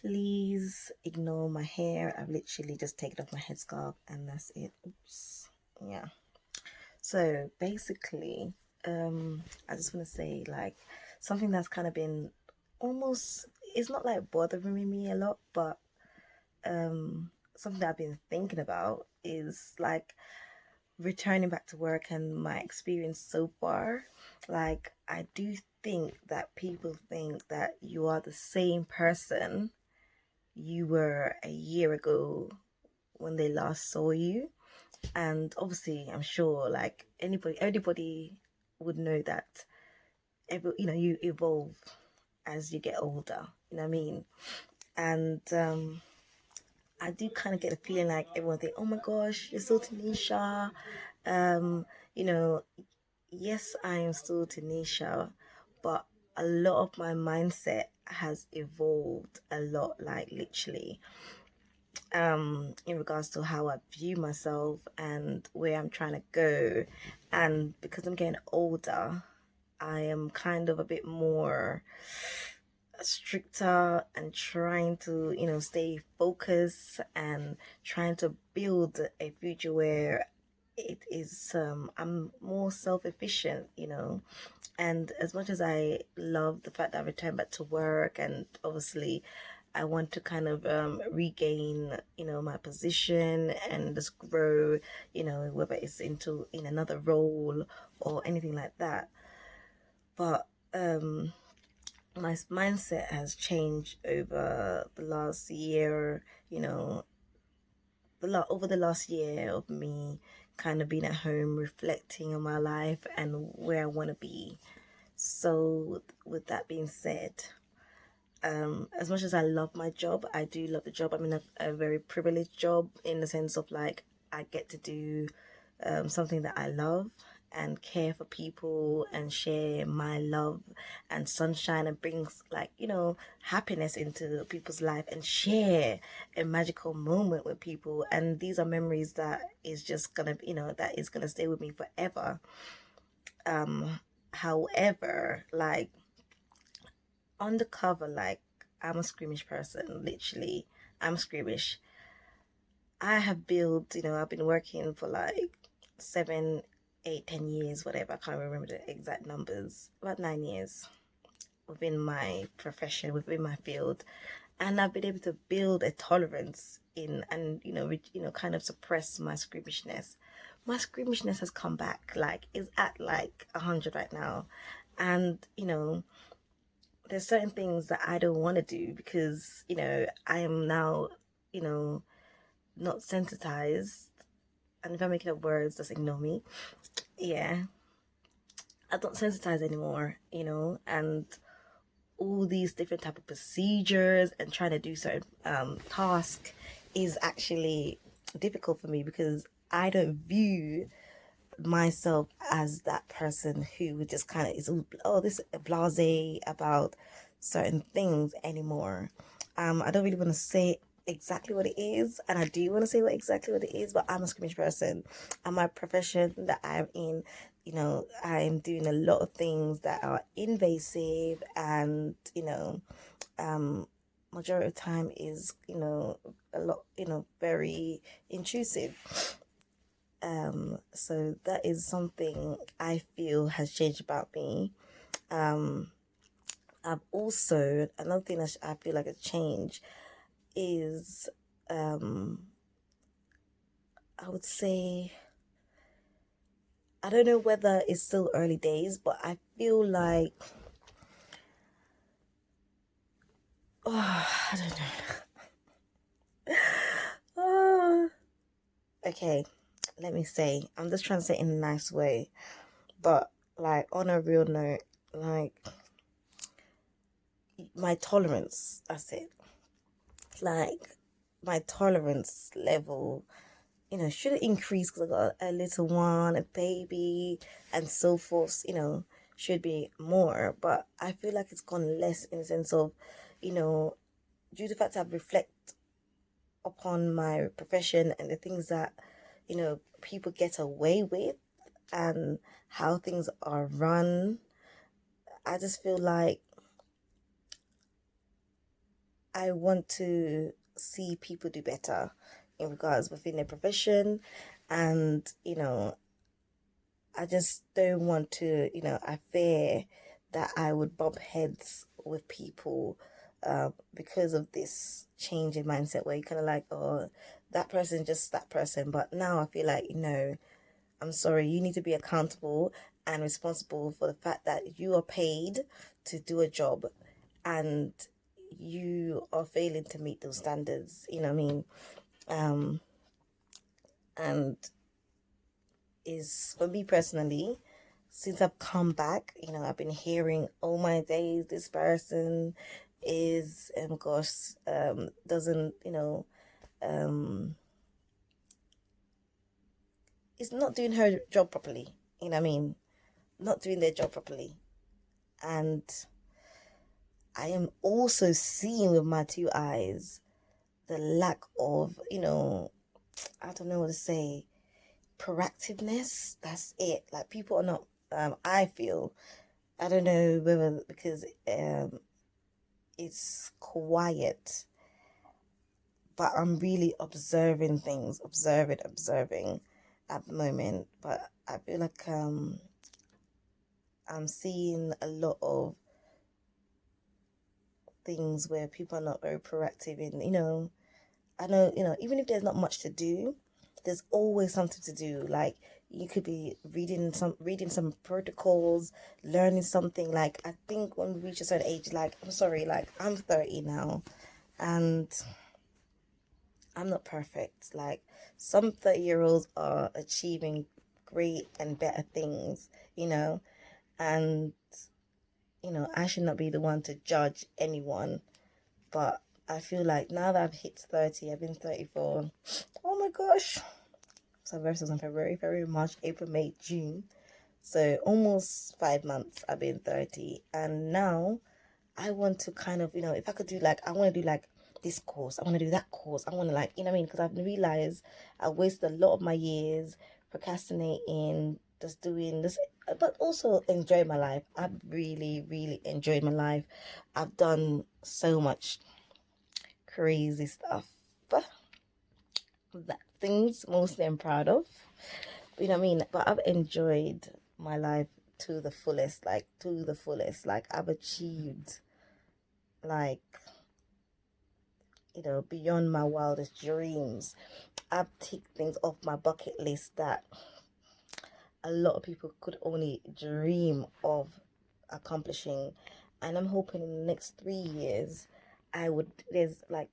Please ignore my hair. I've literally just taken off my headscarf and that's it. Oops. Yeah. So basically, I just want to say like something that's kind of been almost, it's not like bothering me a lot, but something that I've been thinking about is like returning back to work and my experience so far. Like I do think that people think that you are the same person you were a year ago when they last saw you. And obviously I'm sure like anybody would know that you evolve as you get older, you know what I mean? And I do kind of get a feeling like everyone think, oh my gosh, you're still Tanisha. um you know, yes, I am still Tanisha, but a lot of my mindset has evolved a lot, like literally, in regards to how I view myself and where I'm trying to go. And because I'm getting older, I am kind of a bit more stricter and trying to, stay focused and trying to build a future where it is I'm more self-efficient, and as much as I love the fact that I returned back to work, and obviously I want to kind of regain, my position and just grow, whether it's into in another role or anything like that. But my mindset has changed over the last year, over the last year of me kind of being at home reflecting on my life and where I want to be. So with that being said, as much as I love my job, I do love the job. I'm in a very privileged job in the sense of like I get to do something that I love and care for people and share my love and sunshine and brings like happiness into people's life and share a magical moment with people. And these are memories that is just gonna that is gonna stay with me forever. However, like undercover, like I'm a squeamish person, literally. I'm squeamish. I have built, I've been working for like 7, 8, 10 years, whatever. I can't remember the exact numbers. About 9 years within my profession, within my field, and I've been able to build a tolerance in, and kind of suppress my squeamishness. My squeamishness has come back, like is at like 100 right now, and there's certain things that I don't want to do because I am now you know not sensitized. And if I'm making up words, just ignore me. Yeah, I'm not sensitized anymore, and all these different type of procedures and trying to do certain tasks is actually difficult for me because I don't view myself as that person who would just kind of is this blase about certain things anymore. I don't really want to say exactly what it is, and I do want to say exactly what it is, but I'm a squeamish person. And my profession that I'm in, I'm doing a lot of things that are invasive, and um majority of the time is a lot very intrusive. So that is something I feel has changed about me. Um, I've also, another thing that I feel like a change is, I would say, I don't know whether it's still early days, but I feel like, I don't know. Oh, okay, let me say, I'm just trying to say it in a nice way, but like on a real note, like my tolerance, that's it. Like my tolerance level, should increase because I got a little one, a baby, and so forth. Should be more, but I feel like it's gone less in the sense of, due to the fact that I reflect upon my profession and the things that people get away with and how things are run. I just feel like I want to see people do better in regards within their profession. And, I just don't want to, I fear that I would bump heads with people because of this change in mindset where you're kind of like, oh, that person just that person. But now I feel like, I'm sorry, you need to be accountable and responsible for the fact that you are paid to do a job and you are failing to meet those standards, you know what I mean? And is for me personally, since I've come back, I've been hearing all my days this person is doesn't, is not doing her job properly. You know what I mean? Not doing their job properly. And I am also seeing with my two eyes the lack of, I don't know what to say, proactiveness. That's it. Like people are not, I feel, I don't know whether because it's quiet, but I'm really observing things, observing at the moment. But I feel like I'm seeing a lot of things where people are not very proactive in, I know, even if there's not much to do, there's always something to do. Like you could be reading some protocols, learning something. Like I think when we reach a certain age, like I'm sorry, like I'm 30 now and I'm not perfect. Like some 30-year-olds are achieving great and better things, and I should not be the one to judge anyone. But I feel like now that I've hit 30, I've been 34. Oh my gosh. So versus on February, March, April, May, June. So almost 5 months I've been 30. And now I want to kind of, if I could do like, I want to do like this course, I want to do that course. I want to like, you know what I mean? Because I've realized I wasted a lot of my years procrastinating, just doing this, but also enjoy my life. I've really, really enjoyed my life. I've done so much crazy stuff. But that things mostly I'm proud of. You know what I mean? But I've enjoyed my life to the fullest, like to the fullest. Like I've achieved like beyond my wildest dreams. I've ticked things off my bucket list that a lot of people could only dream of accomplishing. And I'm hoping in the next 3 years there's like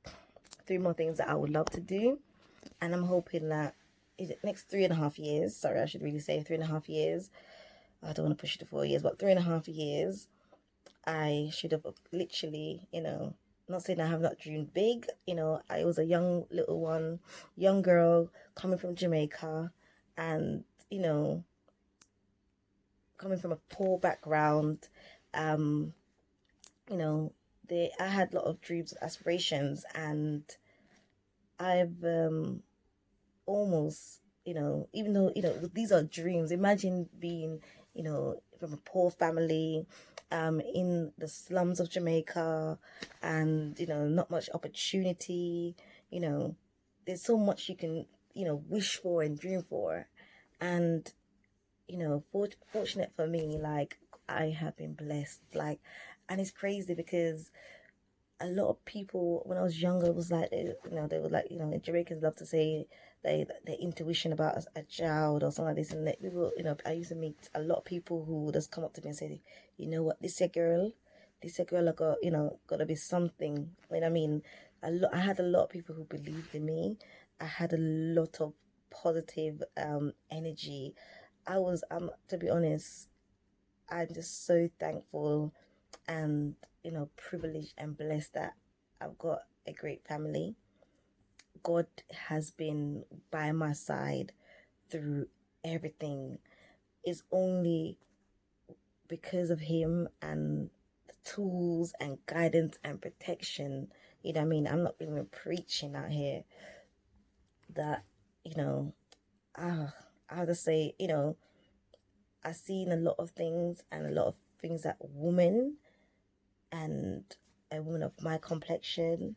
3 more things that I would love to do. And I'm hoping that is it next 3.5 years, sorry, I should really say 3.5 years. I don't want to push it to 4 years, but 3.5 years, I should have literally, not saying I have not dreamed big, I was a young little one, young girl coming from Jamaica and, coming from a poor background. Um, I had a lot of dreams and aspirations and I've almost, even though, these are dreams. Imagine being, from a poor family, in the slums of Jamaica and, not much opportunity, you know, there's so much you can, wish for and dream for. And, fortunate for me, like, I have been blessed. Like, and it's crazy because a lot of people when I was younger was like they would like Jamaicans love to say their intuition about a child or something like this, and people I used to meet a lot of people who would just come up to me and say, you know what, this your girl, I got gotta be something. You know what I mean? I had a lot of people who believed in me. I had a lot of positive energy. To be honest, I'm just so thankful and privileged and blessed that I've got a great family. God has been by my side through everything. It's only because of him and the tools and guidance and protection, you know what I mean? I'm not even preaching out here that, you know, I would just say, I've seen a lot of things and a lot of things that women and a woman of my complexion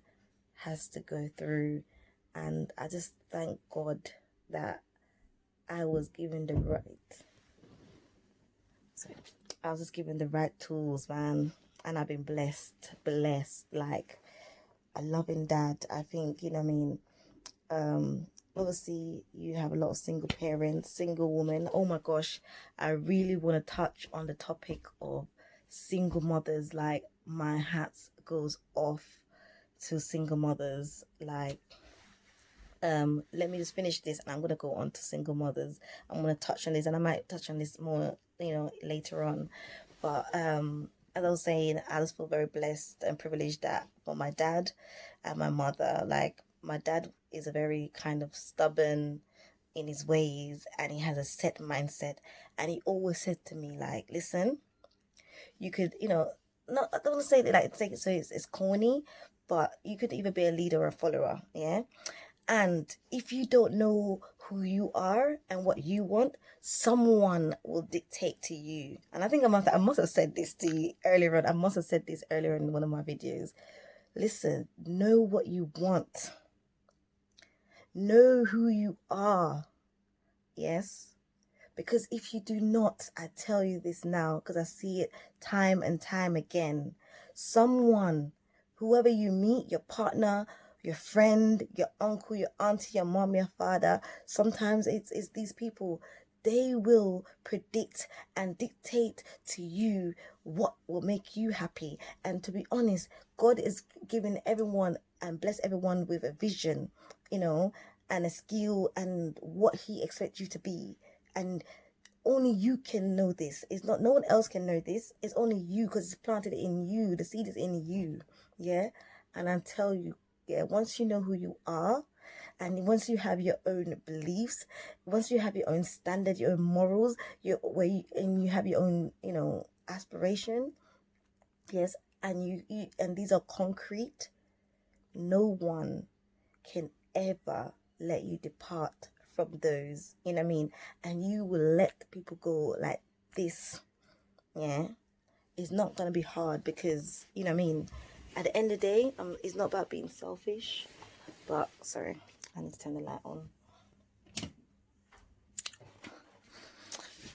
has to go through. And I just thank God that I was given the right, sorry, I was just given the right tools, man. And I've been blessed, like a loving dad. I think, you know what I mean? Obviously you have a lot of single parents, single women. Oh my gosh, I really want to touch on the topic of single mothers. Like, my hat goes off to single mothers. Like, let me just finish this and I'm gonna go on to single mothers. I'm gonna touch on this, and I might touch on this more, you know, later on. But as I was saying, I just feel very blessed and privileged that for my dad and my mother. Like, my dad is a very kind of stubborn in his ways, and he has a set mindset, and he always said to me, like, listen, you could, you know, not, I don't want to say that, like, take it so it's corny, but you could either be a leader or a follower, yeah. And if you don't know who you are and what you want, someone will dictate to you. And I think I must have said this to you earlier on. I must have said this earlier in one of my videos. Listen, know what you want. Know who you are. Yes. Because if you do not, I tell you this now, because I see it time and time again, someone, whoever you meet, your partner, your friend, your uncle, your auntie, your mom, your father, sometimes it's these people, they will predict and dictate to you what will make you happy. And to be honest, God is giving everyone and bless everyone with a vision, you know, and a skill and what he expects you to be. And only you can know this. It's not, no one else can know this. It's only you, because it's planted in you. The seed is in you. Yeah. And I tell you, yeah, once you know who you are, and once you have your own beliefs, once you have your own standard, your own morals, your way, and you have your own, you know, aspiration, yes, and you and these are concrete, no one can ever let you depart from those, you know what I mean? And you will let people go like this. Yeah, it's not gonna be hard, because, you know what I mean, at the end of the day, it's not about being selfish. But sorry, I need to turn the light on.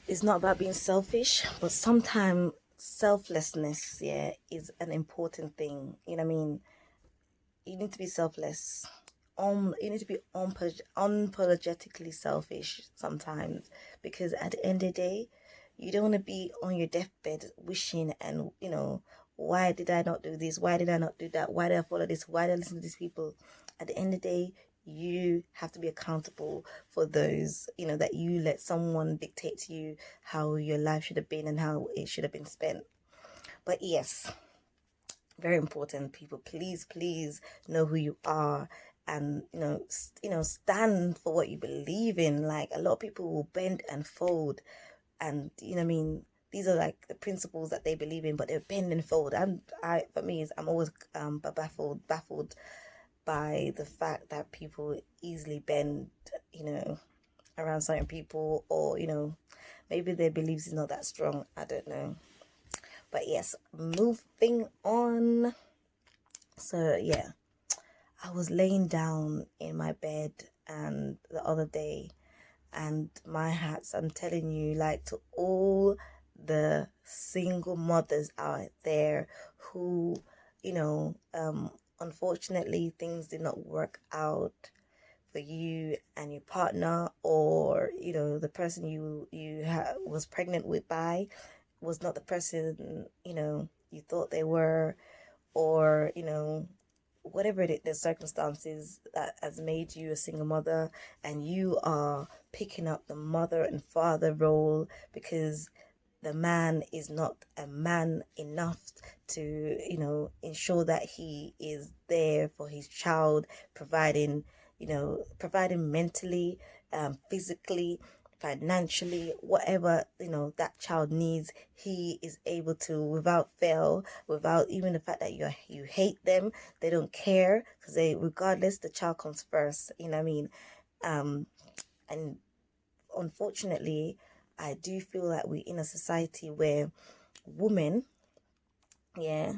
It's not about being selfish, but sometimes selflessness, yeah, is an important thing. You know what I mean? You need to be selfless. You need to be unapologetically selfish sometimes, because at the end of the day, you don't want to be on your deathbed wishing, and, you know, why did I not do this? Why did I not do that? Why did I follow this? Why did I listen to these people? At the end of the day, you have to be accountable for those, you know, that you let someone dictate to you how your life should have been and how it should have been spent. But yes, very important, people, please know who you are, and stand for what you believe in. Like, a lot of people will bend and fold, and, you know what I mean, these are like the principles that they believe in, but they're bend and fold. I'm always baffled by the fact that people easily bend, you know, around certain people, or, you know, maybe their beliefs is not that strong, I don't know. But yes, moving on. So yeah, I was laying down in my bed and the other day, and my hats, I'm telling you, like, to all the single mothers out there who, you know, unfortunately things did not work out for you and your partner, or, you know, the person you was pregnant with by was not the person, you know, you thought they were, or, you know, whatever it is, the circumstances that has made you a single mother, and you are picking up the mother and father role because the man is not a man enough to, you know, ensure that he is there for his child, providing, you know, providing mentally, physically, financially, whatever, you know, that child needs, he is able to, without fail, without even the fact that you hate them, they don't care, because regardless, the child comes first, you know what I mean? And unfortunately, I do feel that we're in a society where women, yeah,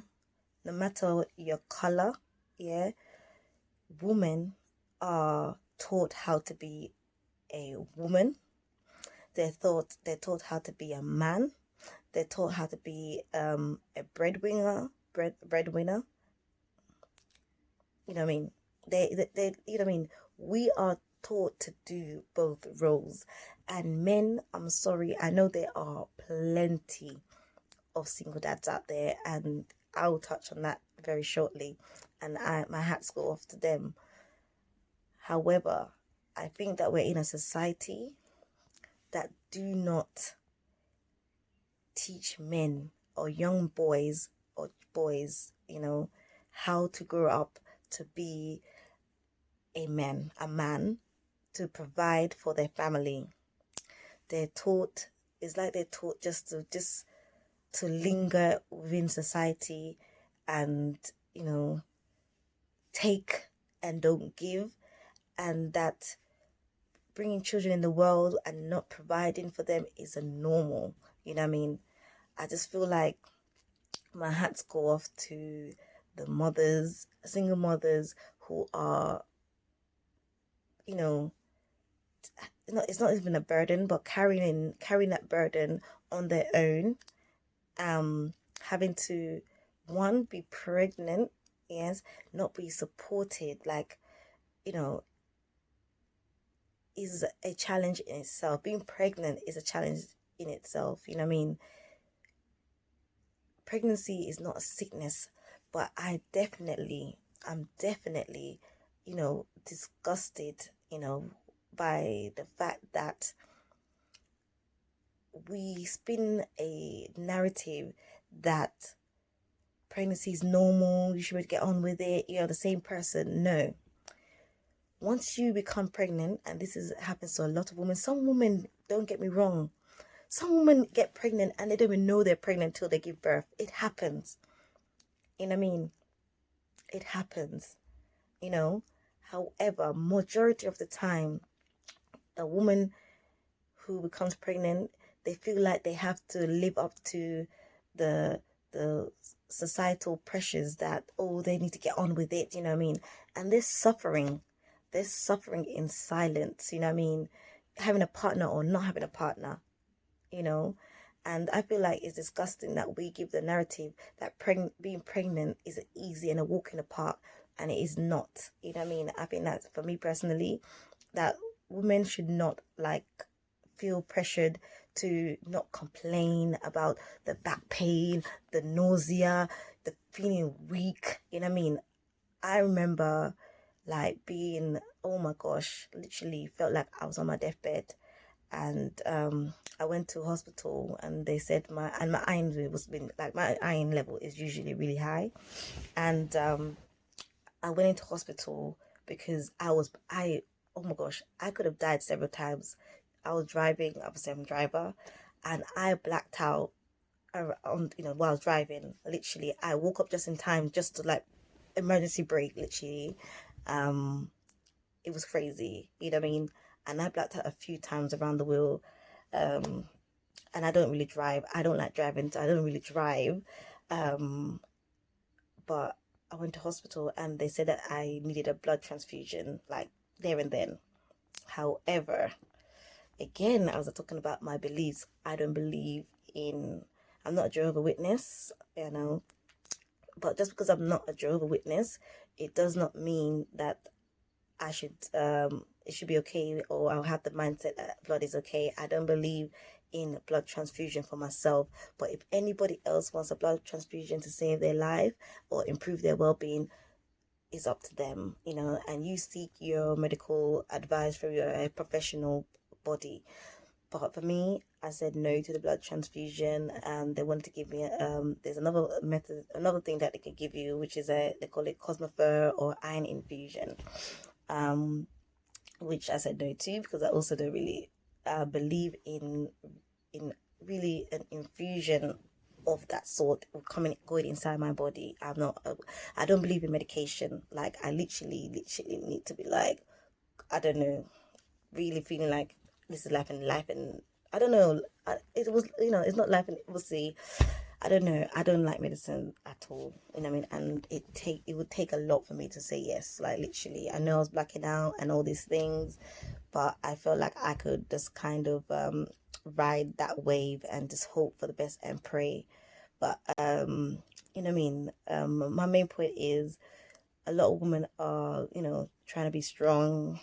no matter your color, yeah, women are taught how to be a woman. They're taught how to be a man. They're taught how to be a breadwinner. You know what I mean? They you know what I mean? We are taught to do both roles. And men, I'm sorry, I know there are plenty of single dads out there, and I will touch on that very shortly. And my hats go off to them. However, I think that we're in a society that do not teach men or young boys or boys, how to grow up to be a man, to provide for their family. They're taught, it's like they're taught just to linger within society and, take and don't give, and that bringing children in the world and not providing for them is a normal. You know what I mean? I just feel like my hats go off to the mothers, single mothers who are, it's not even a burden, but carrying that burden on their own, having to, one, be pregnant, yes, not be supported, like, is a challenge in itself. Being pregnant is a challenge in itself. You know what I mean? Pregnancy is not a sickness, but I'm definitely, disgusted, by the fact that we spin a narrative that pregnancy is normal, you should get on with it, you're the same person. No. Once you become pregnant, and happens to a lot of women, some women, don't get me wrong, some women get pregnant and they don't even know they're pregnant until they give birth. It happens. You know what I mean? It happens. However, majority of the time, a woman who becomes pregnant, they feel like they have to live up to the societal pressures that, they need to get on with it, you know what I mean? And they're suffering in silence, you know what I mean? Having a partner or not having a partner, and I feel like it's disgusting that we give the narrative that being pregnant is easy and a walk in the park, and it is not. You know what I mean? I think that, for me personally, that women should not feel pressured to not complain about the back pain, the nausea, the feeling weak. You know what I mean? I remember being, oh my gosh, literally felt like I was on my deathbed, and I went to hospital, and they said my iron my iron level is usually really high, and I went into hospital because oh my gosh, I could have died several times. I was driving, obviously I'm a driver, and I blacked out on, while I was driving. Literally, I woke up just in time, just to emergency brake, literally. It was crazy, you know what I mean? And I blacked out a few times around the wheel. And I don't really drive. I don't like driving, so I don't really drive. But I went to hospital and they said that I needed a blood transfusion, there and then. However, again, I was talking about my beliefs. I'm not a Jehovah's Witness, but just because I'm not a Jehovah's Witness, it does not mean that I should, it should be okay, or I'll have the mindset that blood is okay. I don't believe in blood transfusion for myself, but if anybody else wants a blood transfusion to save their life or improve their well-being, it's up to them, and you seek your medical advice from your professional body. But for me, I said no to the blood transfusion, and they wanted to give me there's another method, another thing that they could give you, which is they call it Cosmofer or iron infusion, which I said no to, because I also don't really believe in really an infusion of that sort going inside my body. I don't believe in medication. I literally need to be I don't know, really feeling like this is life, and I don't know. It was, it's not life, and we'll see. I don't know. I don't like medicine at all. You know what I mean? And it would take a lot for me to say yes. Like literally, I know I was blacking out and all these things, but I felt like I could just kind of ride that wave and just hope for the best and pray. But you know what I mean? My main point is a lot of women are, trying to be strong,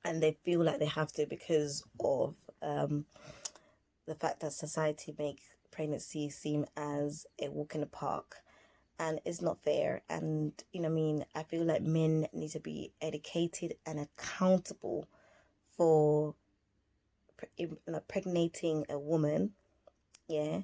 and they feel like they have to because of the fact that society makes pregnancy seem as a walk in the park, and it's not fair. And you know what I mean, I feel like men need to be educated and accountable for impregnating a woman, yeah,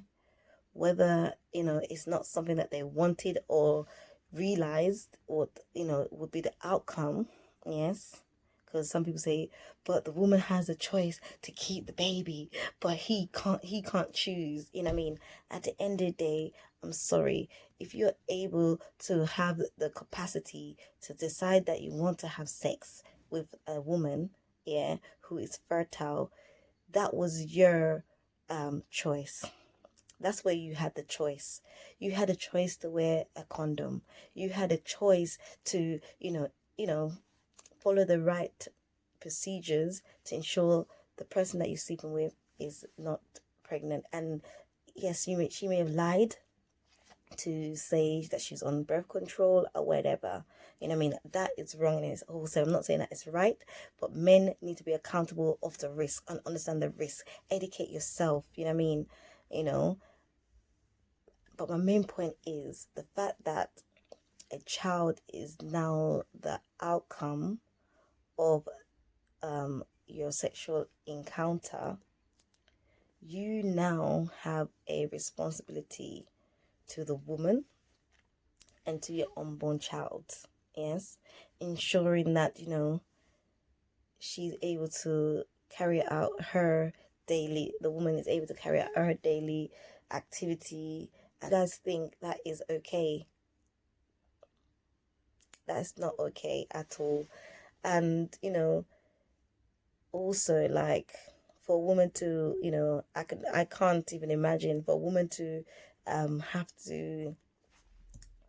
whether it's not something that they wanted or realized, or would be the outcome. Yes, because some people say, but the woman has a choice to keep the baby, but he can't choose. You know what I mean? At the end of the day, I'm sorry, if you're able to have the capacity to decide that you want to have sex with a woman, yeah, who is fertile, that was your choice. That's where you had the choice. You had a choice to wear a condom. You had a choice to, follow the right procedures to ensure the person that you're sleeping with is not pregnant. And yes, she may have lied to say that she's on birth control or whatever. You know what I mean? That is wrong, and it's also, I'm not saying that it's right, but men need to be accountable of the risk and understand the risk. Educate yourself, you know what I mean? You know, but my main point is the fact that a child is now the outcome of your sexual encounter. You now have a responsibility to the woman and to your unborn child. Yes, ensuring that she's able to carry out her daily. The woman is able to carry out her daily activity. And you guys think that is okay? That's not okay at all. And also, like, for a woman to, I can't even imagine for a woman to have to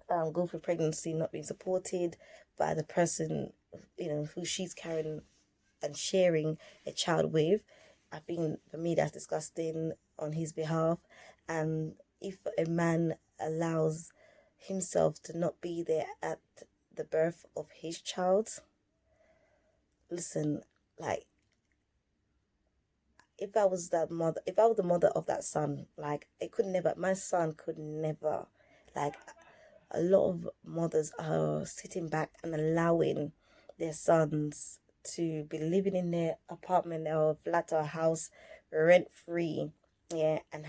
go through pregnancy not being supported by the person who she's carrying and sharing a child with. I think for me that's disgusting on his behalf. And if a man allows himself to not be there at the birth of his child, listen, like, if I was that mother, if I was the mother of that son, like, my son could never, like, a lot of mothers are sitting back and allowing their sons to be living in their apartment or flat or house rent free, yeah, and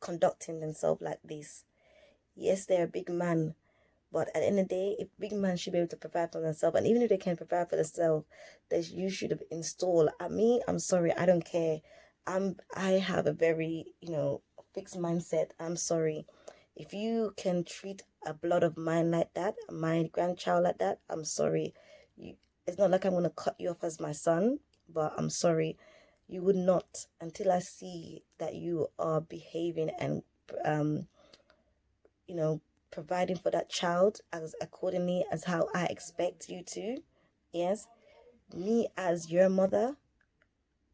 conducting themselves like this. Yes, they're a big man, but at the end of the day, if big man should be able to provide for themselves, and even if they can provide for themselves, that you should have installed. I'm sorry, I don't care. I have a very, fixed mindset. I'm sorry. If you can treat a blood of mine like that, my grandchild like that, I'm sorry. It's not like I'm gonna cut you off as my son, but I'm sorry. You would not, until I see that you are behaving and providing for that child as accordingly as how I expect you to. Yes, me as your mother,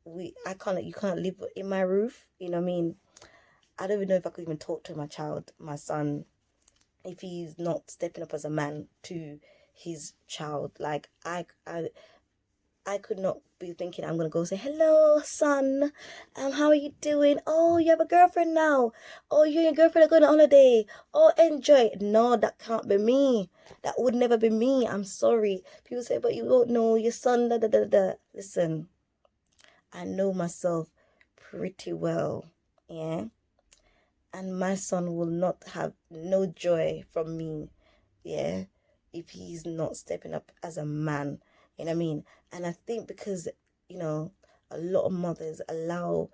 you can't live in my roof. You know what I mean? I don't even know if I could even talk to my son, if he's not stepping up as a man to his child. Like, I could not be thinking I'm gonna go say, hello son, how are you doing? Oh, you have a girlfriend now. Oh, you and your girlfriend are going on holiday. Oh, enjoy. No, that can't be me. That would never be me. I'm sorry. People say, but you don't know your son, da da da da. Listen, I know myself pretty well, yeah, and my son will not have no joy from me, yeah, if he's not stepping up as a man. You know what I mean? And I think because a lot of mothers allow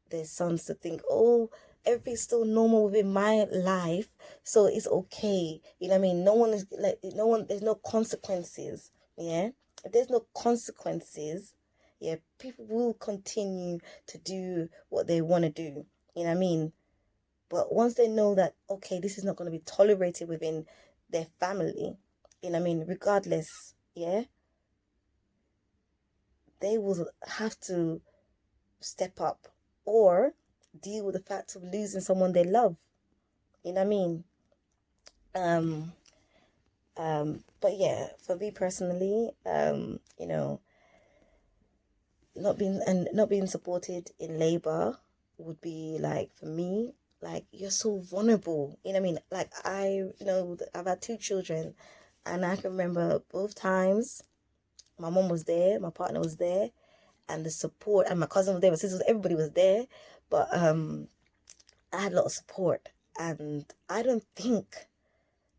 their sons to think, oh, everything's still normal within my life, so it's okay. You know what I mean? There's no consequences. Yeah, if there's no consequences, yeah, people will continue to do what they want to do. You know what I mean? But once they know that, okay, this is not going to be tolerated within their family, you know what I mean, regardless, yeah, they will have to step up or deal with the fact of losing someone they love. You know what I mean? Um, but yeah, for me personally, you know, not being supported in labor would be like, for me, like, you're so vulnerable. You know what I mean? Like, I've had two children, and I can remember both times my mom was there, my partner was there, and the support, and my cousin was there, my sisters, everybody was there. But I had a lot of support, and I don't think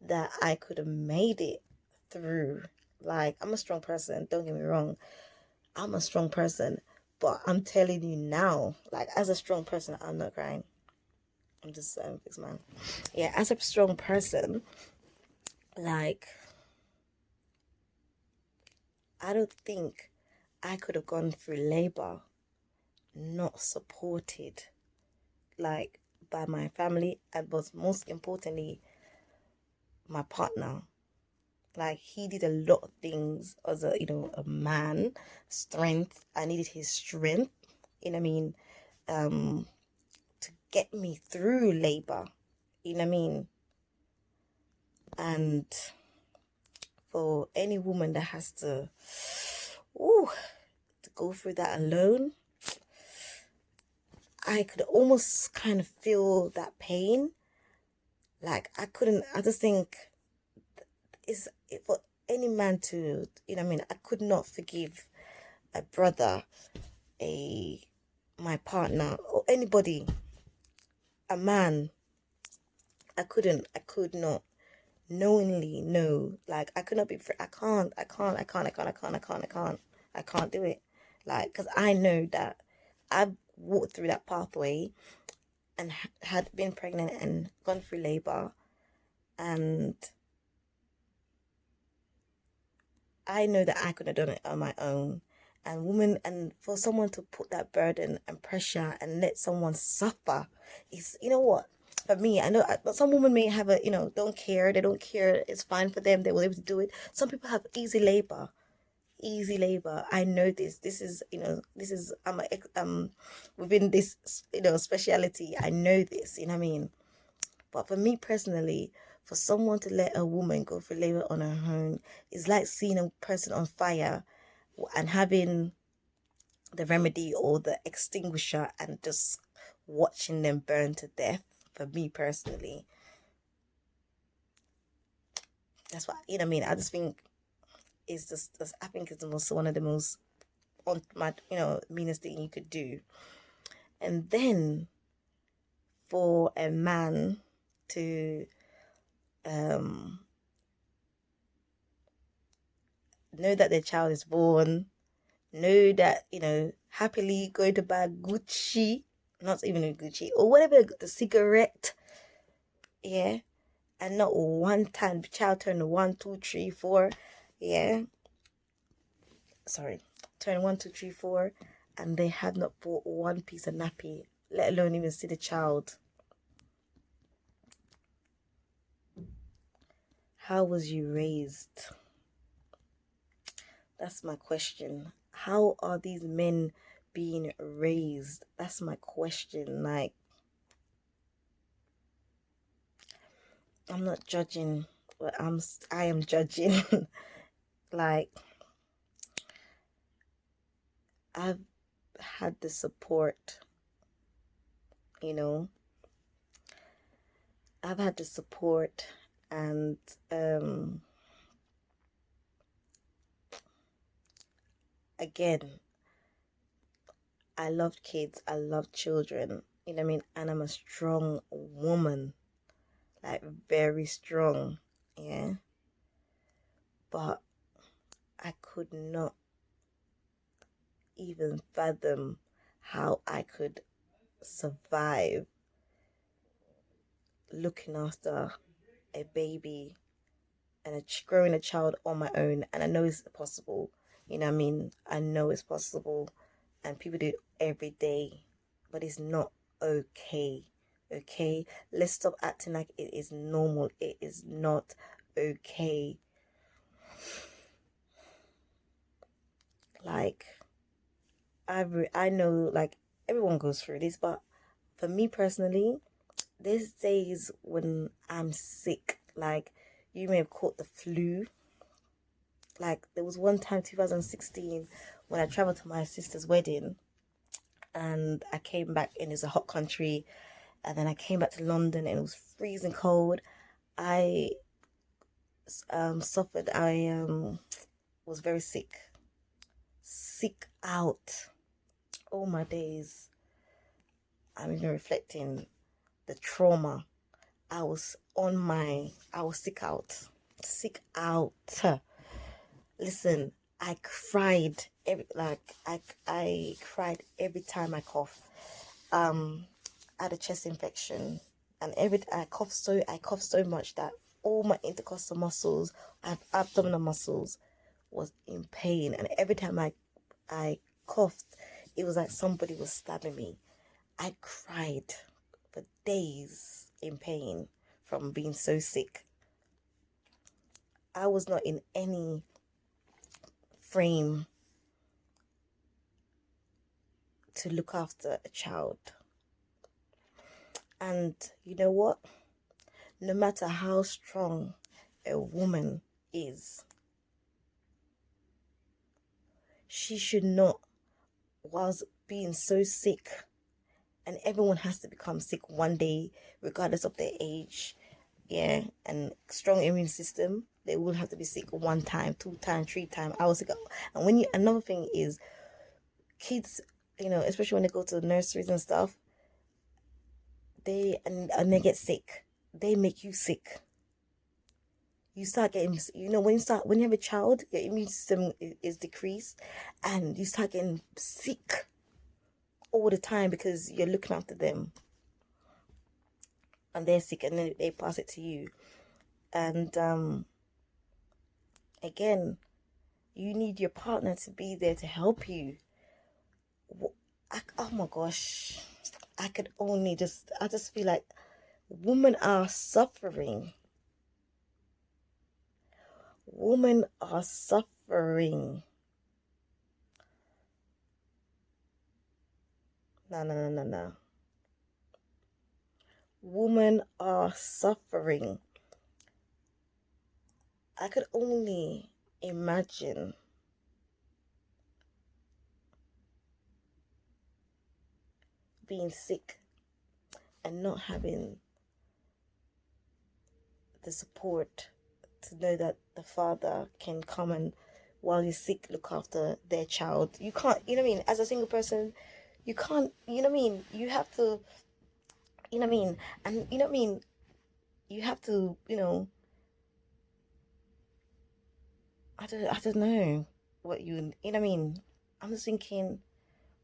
that I could have made it through. Like, I'm a strong person, don't get me wrong. I'm a strong person, but I'm telling you now, like, as a strong person, I'm not crying. I'm just fixed, man. Yeah, as a strong person, like, I don't think I could have gone through labor not supported, like, by my family, and but most importantly, my partner. Like, he did a lot of things as a, a man. Strength, I needed his strength, you know what I mean, to get me through labor, you know what I mean. And for any woman that has to go through that alone, I could almost kind of feel that pain. Like, I just think for any man to, you know what I mean, I could not forgive a brother, my partner, or anybody, a man. I could not knowingly, no, like, I could not be free. I can't do it. Like, because I know that I've walked through that pathway and had been pregnant and gone through labor, and I know that I could have done it on my own. And for someone to put that burden and pressure and let someone suffer is, you know what? For me, I know some women may have don't care. They don't care. It's fine for them. They will able to do it. Some people have easy labor. Easy labor. I know this. Within this, speciality. I know this. You know what I mean? But for me personally, for someone to let a woman go through labor on her own is like seeing a person on fire and having the remedy or the extinguisher and just watching them burn to death. For me personally, that's what, you know what I mean. I just think I think it's one of the most on my meanest thing you could do. And then for a man to know that their child is born, know that, happily going to buy Gucci, not even a Gucci, or whatever, the cigarette, yeah, and not one time, child turn 1, 2, 3, 4, yeah, sorry, turn 1, 2, 3, 4, and they have not bought one piece of nappy, let alone even see the child. How was you raised? That's my question. How are these men being raised? That's my question. Like, I'm not judging, but I am judging. Like, I've had the support, I've had the support, and again, I love kids, I love children, you know what I mean, and I'm a strong woman, like, very strong, yeah, but I could not even fathom how I could survive looking after a baby and growing a child on my own. And I know it's possible, you know what I mean, I know it's possible, and people do it every day, but it's not okay. Okay, let's stop acting like it is normal. It is not okay. Like, I know, like, everyone goes through this, but for me personally, there's days when I'm sick. Like, you may have caught the flu. Like, there was one time, 2016, when I traveled to my sister's wedding, and I came back, and it's a hot country, and then I came back to London, and it was freezing cold. I suffered. I was very sick out. All my days, I'm even reflecting the trauma. I was sick out. Sick out. Listen, I cried I cried every time I cough. I had a chest infection, and I coughed so much that all my intercostal muscles and abdominal muscles was in pain, and every time I coughed, it was like somebody was stabbing me. I cried for days in pain from being so sick. I was not in any frame to look after a child. And you know what? No matter how strong a woman is, she should not, whilst being so sick, and everyone has to become sick one day, regardless of their age, yeah, and strong immune system, they will have to be sick one time, 2 times, 3 times. I was sick. And another thing is, kids, especially when they go to nurseries and stuff, and they get sick, they make you sick. You start getting, when you have a child, your immune system is decreased, and you start getting sick all the time because you're looking after them, and they're sick, and then they pass it to you. And again, you need your partner to be there to help you. Oh my gosh, I just feel like women are suffering. Women are suffering. No. Women are suffering. I could only imagine being sick and not having the support to know that the father can come and, while you're sick, look after their child. You can't, as a single person, you can't, you have to, and you have to, I don't know what I'm just thinking,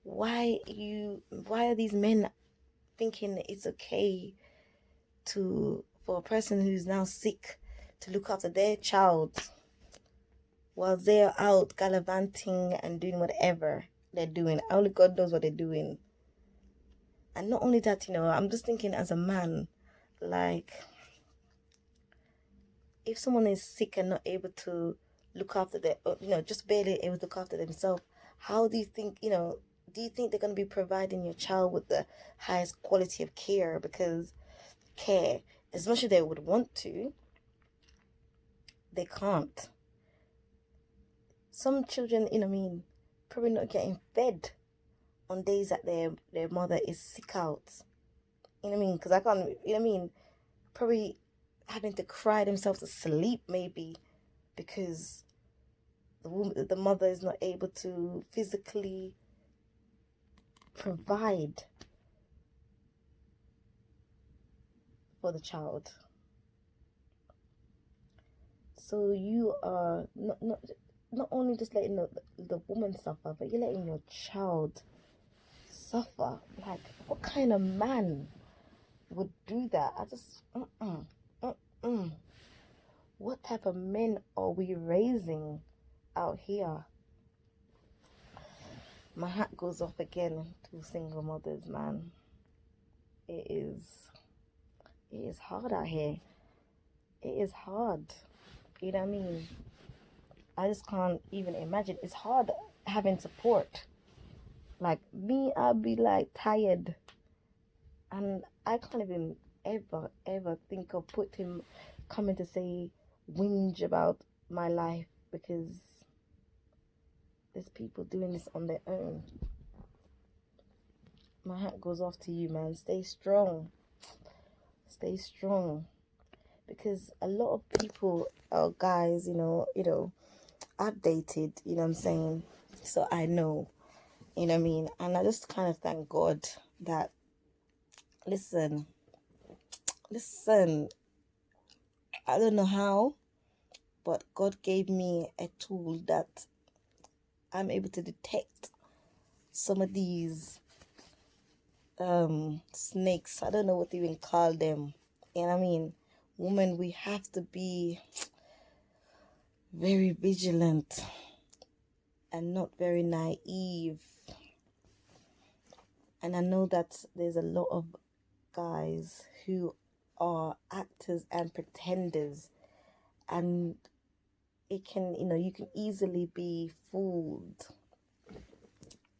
why are these men thinking it's okay for a person who's now sick to look after their child while they're out gallivanting and doing whatever they're doing? Only God knows what they're doing. And not only that, I'm just thinking, as a man, like, if someone is sick and not able to look after just barely able to look after themselves, how do you think, do you think they're going to be providing your child with the highest quality of care? Because care, as much as they would want to, they can't. Some children, probably not getting fed on days that their mother is sick out. Because I can't, probably having to cry themselves to sleep, maybe, because the mother is not able to physically provide for the child. So you are not only just letting the woman suffer, but you're letting your child suffer. Like, what kind of man would do that? I just what type of men are we raising out here? My hat goes off again to single mothers, man. It is it is hard out here. It is hard. You know what I mean? I just can't even imagine. It's hard having support. Like me, I'll be like tired, and I can't even ever think of putting coming to say whinge about my life because there's people doing this on their own. My hat goes off to you, man. Stay strong. Stay strong. Because a lot of people, guys, I've dated, you know what I'm saying? So I know, you know what I mean? And I just kind of thank God that, listen, I don't know how, but God gave me a tool that I'm able to detect some of these snakes. I don't know what to even call them. You know what I mean? Women, we have to be very vigilant and not very naive. And I know that there's a lot of guys who are actors and pretenders, and it can, you can easily be fooled,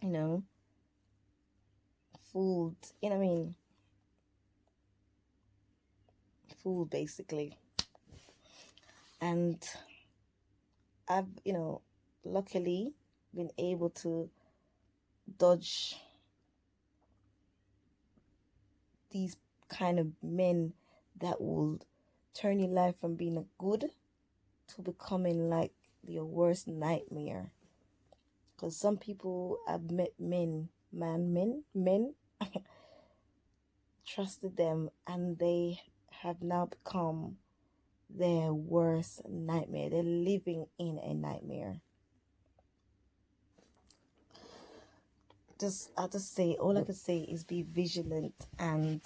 you know, fooled, you know what I mean? Fooled basically. And I've, luckily been able to dodge these kind of men that will turn your life from being a good to becoming like your worst nightmare. Because some people I've met men trusted them, and they have now become their worst nightmare. They're living in a nightmare. I'll just say, all I can say is be vigilant. And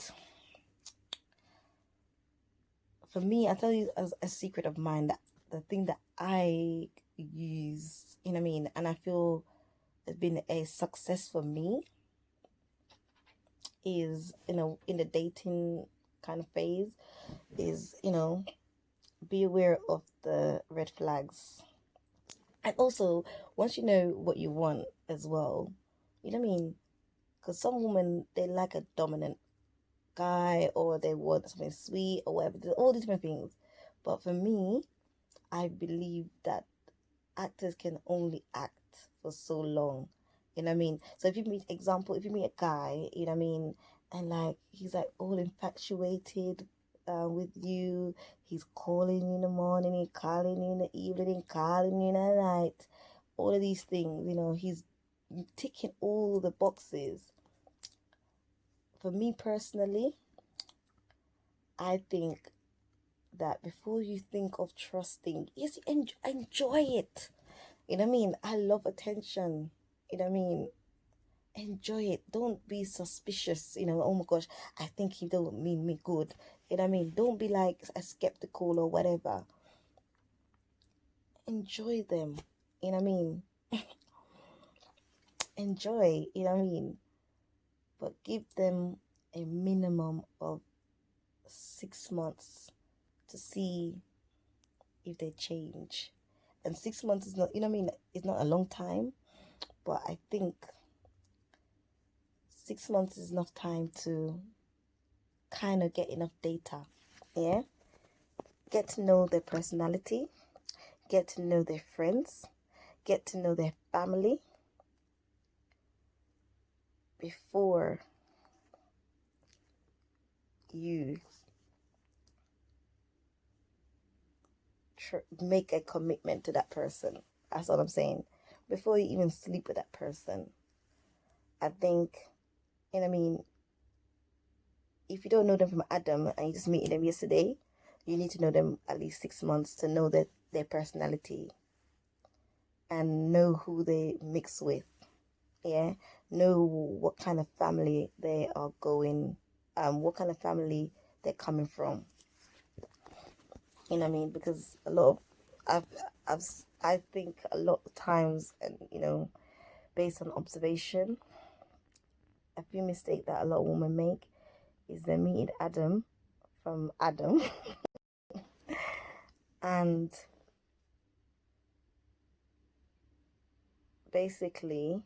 for me, I tell you as a secret of mine, that the thing that I use, you know what I mean, and I feel it's been a success for me is, in the dating kind of phase, is, be aware of the red flags. And also, once you know what you want as well, you know what I mean? Because some women, they like a dominant guy, or they want something sweet or whatever. There's all these different things. But for me, I believe that actors can only act for so long. You know what I mean? So if you meet a guy, you know what I mean, and like he's like all infatuated with you, he's calling you in the morning, he's calling you in the evening, he's calling you in the night, all of these things, he's ticking all the boxes. For me personally, I think that before you think of trusting, yes, enjoy it. You know what I mean? I love attention. You know what I mean? Enjoy it. Don't be suspicious. Oh my gosh, I think he don't mean me good. You know what I mean? Don't be like a skeptical or whatever. Enjoy them. You know what I mean? Enjoy. You know what I mean? But give them a minimum of 6 months to see if they change. And 6 months is not, you know what I mean? It's not a long time, but I think 6 months is enough time to kind of get enough data. Yeah, get to know their personality, get to know their friends, get to know their family before you make a commitment to that person. That's what I'm saying. Before you even sleep with that person, I think, you know what I mean, if you don't know them from Adam and you just meeting them yesterday, you need to know them at least 6 months to know their personality and know who they mix with. Yeah, know what kind of family they are going, what kind of family they're coming from. You know what I mean? Because a lot of I think a lot of times, and based on observation, a few mistakes that a lot of women make is they meet Adam from Adam. And basically,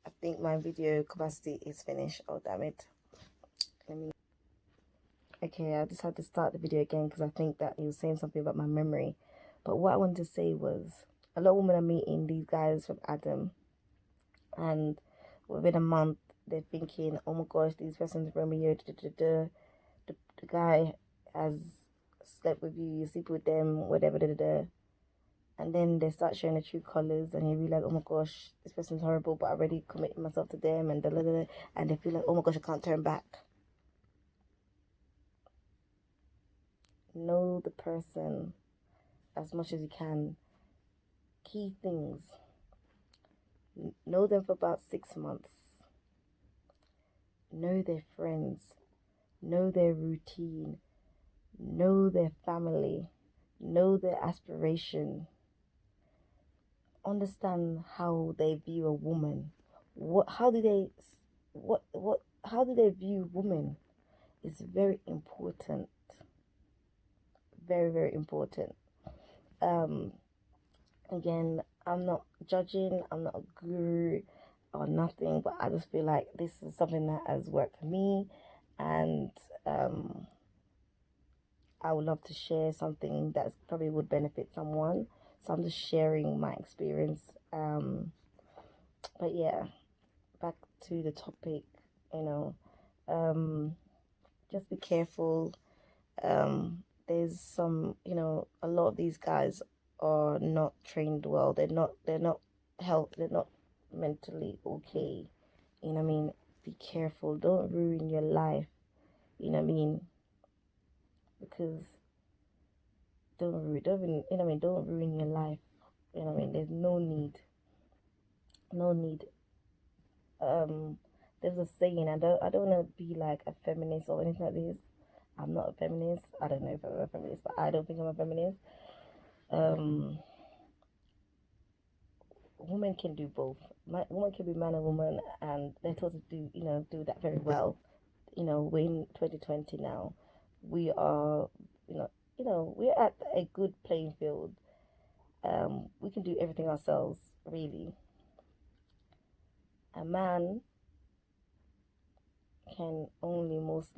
I think my video capacity is finished. Oh, damn it. Okay, I just had to start the video again because I think that he was saying something about my memory. But what I wanted to say was, a lot of women are meeting these guys from Adam, and within a month, they're thinking, oh my gosh, these persons Romeo, the guy has slept with you, you sleep with them, whatever, and then they start showing the true colors, and you realize, oh my gosh, this person's horrible, but I already committed myself to them, and and they feel like, oh my gosh, I can't turn back. Know the person as much as you can. Key things: know them for about 6 months, know their friends, know their routine, know their family, know their aspiration, understand how they view a woman. How do they how do they view women? It's very important, very, very important. Again, I'm not judging, I'm not a guru or nothing, but I just feel like this is something that has worked for me, and I would love to share something that probably would benefit someone. So I'm just sharing my experience. But yeah, back to the topic, you know, just be careful. There's some, a lot of these guys are not trained well. They're not they're not mentally okay. You know what I mean? Be careful. Don't ruin your life. You know what I mean? Because don't ruin your life. You know what I mean? There's no need. No need. There's a saying, I don't want to be like a feminist or anything like this. I'm not a feminist. I don't know if I'm a feminist, but I don't think I'm a feminist. Women can do both. Women can be man and woman, and they're taught to do that very well. We're in 2020 now. We are, we're at a good playing field. We can do everything ourselves, really. A man can only most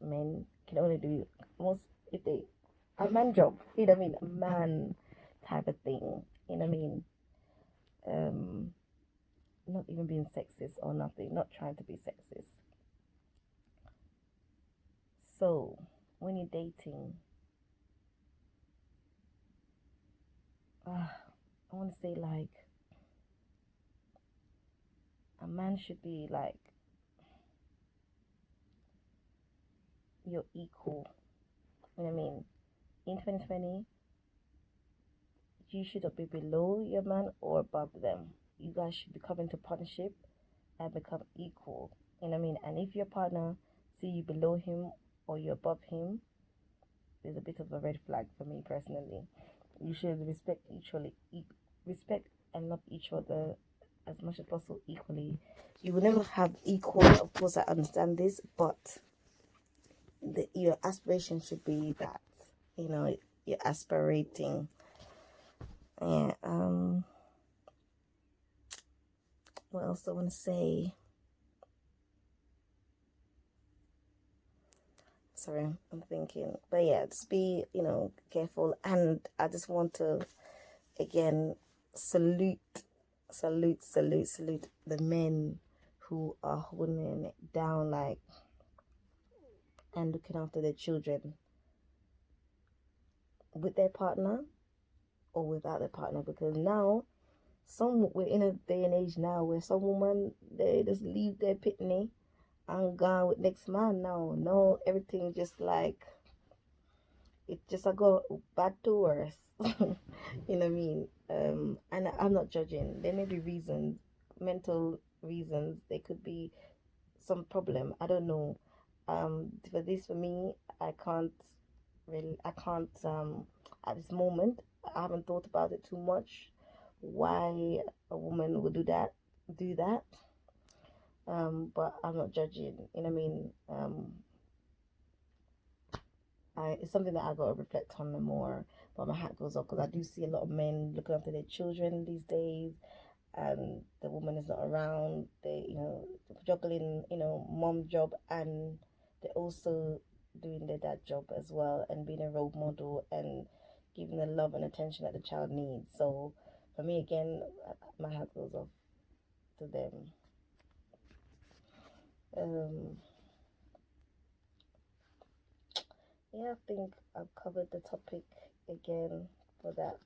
men can only do most if they a man job. You know what I mean? A man type of thing. You know what I mean? Not even being sexist or nothing. Not trying to be sexist. So when you're dating, I want to say like a man should be like your equal. You know what I mean? In 2020, you shouldn't be below your man or above them. You guys should become into partnership and become equal. You know what I mean? And if your partner see you below him or you're above him, there's a bit of a red flag for me personally. You should respect and love each other as much as possible equally. You will never have equal, of course I understand this, but your aspiration should be that, you're aspirating. Yeah, what else do I want to say? Sorry, I'm thinking. But yeah, just be, careful. And I just want to, again, salute the men who are holding it down, like, and looking after their children with their partner or without their partner. Because now, we're in a day and age now where some women, they just leave their pitney and gone with next man now. No, everything just like it just I go bad to worse. You know what I mean? And I'm not judging. There may be reasons, mental reasons. There could be some problem. I don't know. For me, I can't at this moment. I haven't thought about it too much. Why a woman would do that? But I'm not judging. You know what I mean? it's something that I got to reflect on more. But my hat goes off because I do see a lot of men looking after their children these days, and the woman is not around. They, juggling, mom job, and they're also doing their dad job as well, and being a role model and giving the love and attention that the child needs. So for me, again, my hat goes off to them. Um, yeah, I think I've covered the topic again for that.